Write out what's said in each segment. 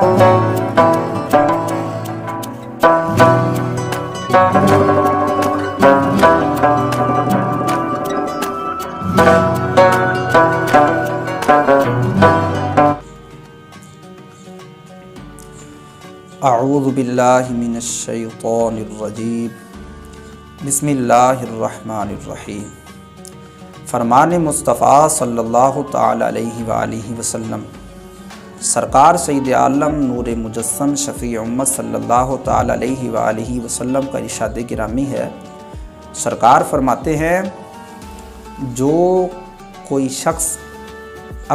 اعوذ باللہ من الشیطان الرجیم بسم اللہ الرحمن الرحیم۔ فرمان مصطفیٰ صلی اللہ تعالی علیہ وآلہ وسلم، سرکار سید عالم نور مجسم شفیع امت صلی اللہ تعالی علیہ وآلہ وسلم کا ارشاد گرامی ہے۔ سرکار فرماتے ہیں، جو کوئی شخص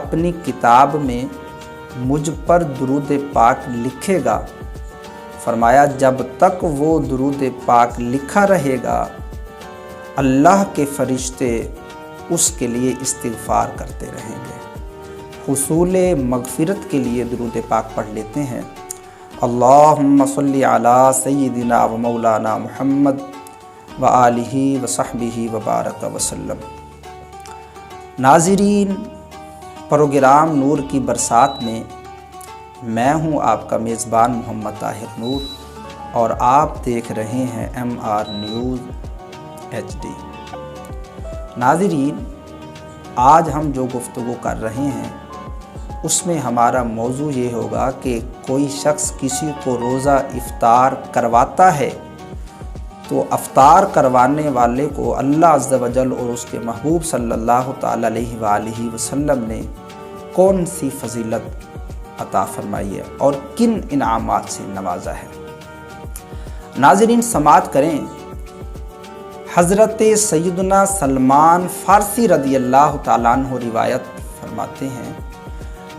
اپنی کتاب میں مجھ پر درود پاک لکھے گا، فرمایا جب تک وہ درود پاک لکھا رہے گا اللہ کے فرشتے اس کے لیے استغفار کرتے رہیں گے۔ حصول مغفرت کے لیے درود پاک پڑھ لیتے ہیں۔ اللہم صلی علی سیدنا و مولانا محمد و آلہ و صحبہ وبارک وسلم۔ ناظرین، پروگرام نور کی برسات میں میں ہوں آپ کا میزبان محمد طاہر نور، اور آپ دیکھ رہے ہیں MR نیوز HD۔ ناظرین، آج ہم جو گفتگو کر رہے ہیں اس میں ہمارا موضوع یہ ہوگا کہ کوئی شخص کسی کو روزہ افطار کرواتا ہے تو افطار کروانے والے کو اللہ عز و جل اور اس کے محبوب صلی اللہ تعالی علیہ وآلہ وسلم نے کون سی فضیلت عطا فرمائی ہے اور کن انعامات سے نوازا ہے۔ ناظرین سماعت کریں، حضرت سیدنا سلمان فارسی رضی اللہ تعالیٰ عنہ روایت فرماتے ہیں،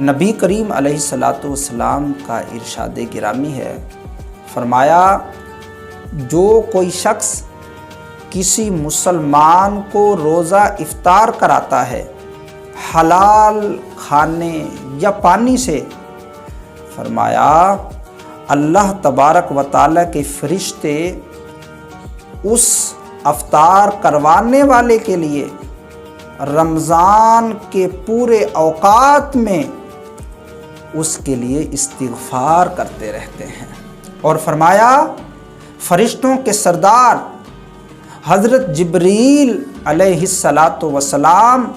نبی کریم علیہ الصلاۃ والسلام کا ارشاد گرامی ہے، فرمایا جو کوئی شخص کسی مسلمان کو روزہ افطار کراتا ہے حلال کھانے یا پانی سے، فرمایا اللہ تبارک و تعالیٰ کے فرشتے اس افطار کروانے والے کے لیے رمضان کے پورے اوقات میں اس کے لیے استغفار کرتے رہتے ہیں۔ اور فرمایا فرشتوں کے سردار حضرت جبریل علیہ السلام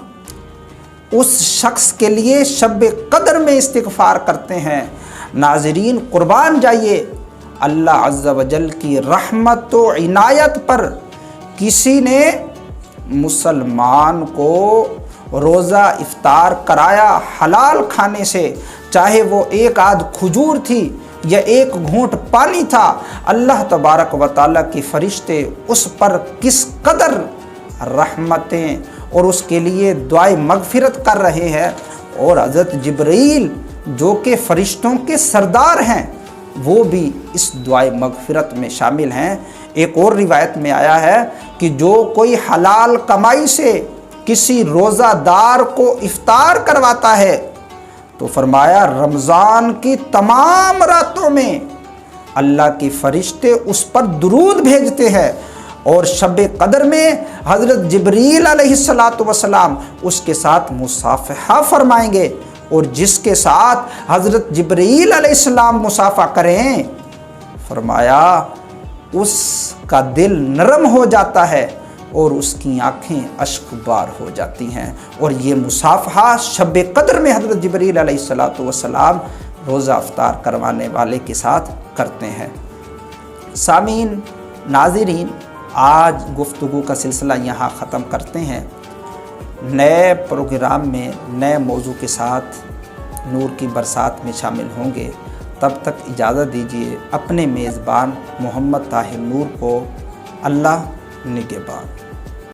اس شخص کے لیے شب قدر میں استغفار کرتے ہیں۔ ناظرین قربان جائیے، اللہ عز و جل کی رحمت و عنایت پر کسی نے مسلمان کو روزہ افطار کرایا حلال کھانے سے، چاہے وہ ایک آدھ کھجور تھی یا ایک گھونٹ پانی تھا، اللہ تبارک و تعالیٰ کے فرشتے اس پر کس قدر رحمتیں اور اس کے لیے دعائے مغفرت کر رہے ہیں۔ اور حضرت جبرائیل جو کہ فرشتوں کے سردار ہیں وہ بھی اس دعائے مغفرت میں شامل ہیں۔ ایک اور روایت میں آیا ہے کہ جو کوئی حلال کمائی سے کسی روزہ دار کو افطار کرواتا ہے تو فرمایا رمضان کی تمام راتوں میں اللہ کے فرشتے اس پر درود بھیجتے ہیں، اور شب قدر میں حضرت جبریل علیہ السلام اس کے ساتھ مصافحہ فرمائیں گے، اور جس کے ساتھ حضرت جبریل علیہ السلام مصافحہ کریں، فرمایا اس کا دل نرم ہو جاتا ہے اور اس کی آنکھیں اشک بار ہو جاتی ہیں۔ اور یہ مصافحہ شب قدر میں حضرت جبریل علیہ السلام روزہ افطار کروانے والے کے ساتھ کرتے ہیں۔ سامعین، ناظرین، آج گفتگو کا سلسلہ یہاں ختم کرتے ہیں۔ نئے پروگرام میں نئے موضوع کے ساتھ نور کی برسات میں شامل ہوں گے۔ تب تک اجازت دیجیے اپنے میزبان محمد طاہر نور کو۔ اللہ نگہبان۔